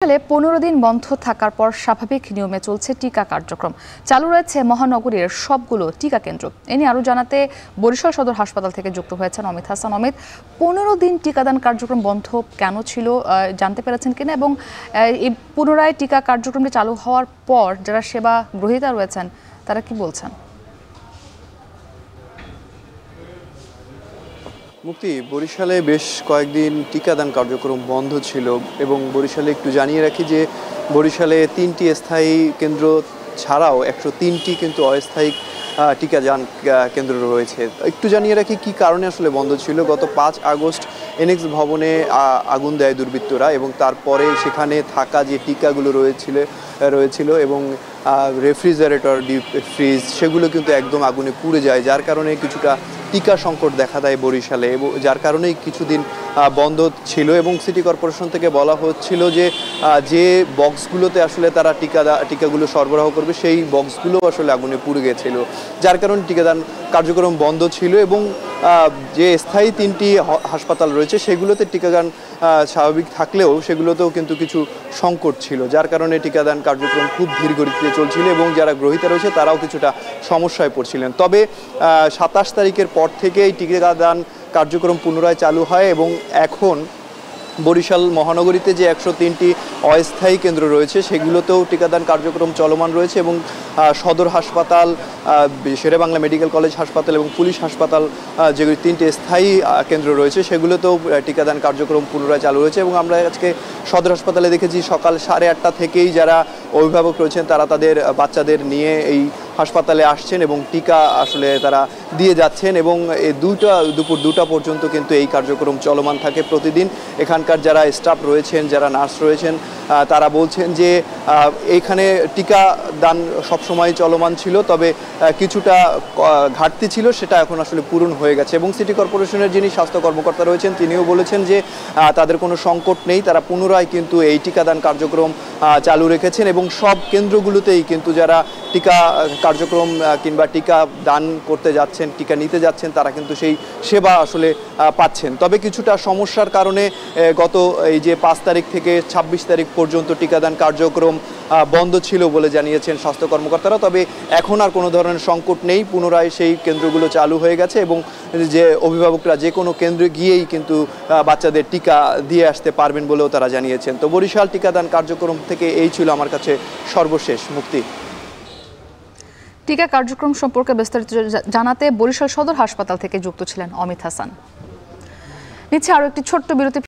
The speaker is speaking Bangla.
বরিশালে 15 দিন বন্ধ থাকার পর স্বাভাবিক নিয়মে চলছে টিকা কার্যক্রম। চালু রয়েছে মহানগরীর সবগুলো টিকা কেন্দ্র। এ নিয়ে আরও জানাতে বরিশাল সদর হাসপাতাল থেকে যুক্ত হয়েছেন অমিত হাসান। অমিত, 15 দিন টিকাদান কার্যক্রম বন্ধ কেন ছিল জানতে পেরেছেন কিনা, এবং এই পুনরায় টিকা কার্যক্রমটি চালু হওয়ার পর যারা সেবা গ্রহীতা রয়েছেন তারা কি বলছেন? মুক্তি, বরিশালে বেশ কয়েকদিন টিকাদান কার্যক্রম বন্ধ ছিল এবং বরিশালে একটু জানিয়ে রাখি যে বরিশালে 3টি স্থায়ী কেন্দ্র ছাড়াও 103টি কিন্তু অস্থায়ী টিকাদান কেন্দ্র রয়েছে। একটু জানিয়ে রাখি কি কারণে আসলে বন্ধ ছিল। গত 5 আগস্ট এনএক্স ভবনে আগুন দেয় দুর্বৃত্তরা এবং তারপরে সেখানে থাকা যে টিকাগুলো রয়েছিল এবং রেফ্রিজারেটর, ডিপ ফ্রিজ সেগুলো কিন্তু একদম আগুনে পুড়ে যায়, যার কারণে কিছুটা টিকা সংকট দেখা দেয় বরিশালে, এবং যার কারণেই কিছুদিন বন্ধ ছিল। এবং সিটি কর্পোরেশন থেকে বলা হচ্ছিল যে বক্সগুলোতে আসলে তারা টিকাগুলো সরবরাহ করবে, সেই বক্সগুলো আসলে আগুনে পুড়ে গেছিল, যার কারণে টিকাদান কার্যক্রম বন্ধ ছিল। এবং যে স্থায়ী 3টি হাসপাতাল রয়েছে সেগুলোতে টিকাদান স্বাভাবিক থাকলেও সেগুলোতেও কিন্তু কিছু সংকট ছিল, যার কারণে টিকাদান কার্যক্রম খুব ধীর গতিতে চলছিল এবং যারা গ্রহীতা রয়েছে তারাও কিছুটা সমস্যায় পড়ছিলেন। তবে 27 তারিখের পর থেকেই টিকাদান কার্যক্রম পুনরায় চালু হয় এবং এখন বরিশাল মহানগরীতে যে 103টি অস্থায়ী কেন্দ্র রয়েছে সেগুলোতেও টিকাদান কার্যক্রম চলমান রয়েছে এবং সদর হাসপাতাল, শেরেবাংলা মেডিকেল কলেজ হাসপাতাল এবং পুলিশ হাসপাতাল, যে 3টি স্থায়ী কেন্দ্র রয়েছে সেগুলোতেও টিকাদান কার্যক্রম পুনরায় চালু রয়েছে। এবং আমরা আজকে সদর হাসপাতালে দেখেছি সকাল 8:30 থেকেই যারা অভিভাবক রয়েছেন তারা তাদের বাচ্চাদের নিয়ে এই হাসপাতালে আসছেন এবং টিকা আসলে তারা দিয়ে যাচ্ছেন এবং দুপুর 2টা পর্যন্ত কিন্তু এই কার্যক্রম চলমান থাকে প্রতিদিন। এখানকার যারা স্টাফ রয়েছেন, যারা নার্স রয়েছেন, তারা বলছেন যে এইখানে টিকা দান সবসময় চলমান ছিল, তবে কিছুটা ঘাটতি ছিল, সেটা এখন আসলে পূরণ হয়ে গেছে। এবং সিটি কর্পোরেশনের যিনি স্বাস্থ্য কর্মকর্তা রয়েছেন তিনিও বলেছেন যে তাদের কোনো সংকট নেই, তারা পুনরায় কিন্তু এই টিকাদান কার্যক্রম চালু রেখেছেন এবং সব কেন্দ্রগুলোতেই কিন্তু যারা টিকা কার্যক্রম কিংবা টিকা দান করতে যাচ্ছেন, টিকা নিতে যাচ্ছেন, তারা কিন্তু সেই সেবা আসলে পাচ্ছেন। তবে কিছুটা সমস্যার কারণে গত এই যে 5 তারিখ থেকে 26 তারিখ পর্যন্ত টিকাদান কার্যক্রম বন্ধ ছিল বলে জানিয়েছেন স্বাস্থ্য কর্মকর্তারা। তবে এখন আর কোনো ধরনের সংকট নেই, পুনরায় সেই কেন্দ্রগুলো চালু হয়ে গেছে এবং যে অভিভাবকরা যে কোনো কেন্দ্রে গিয়েই কিন্তু বাচ্চাদের টিকা দিয়ে আসতে পারবেন বলেও তারা জানিয়েছেন। তো বরিশাল টিকাদান কার্যক্রম থেকে এই ছিল আমার কাছে সর্বশেষ। মুক্তি, টিকা কার্যক্রম সম্পর্কে বিস্তারিত জানাতে বরিশাল সদর হাসপাতাল থেকে যুক্ত ছিলেন অমিত হাসান। নিচ্ছে আরও একটি ছোট্ট বিরতি।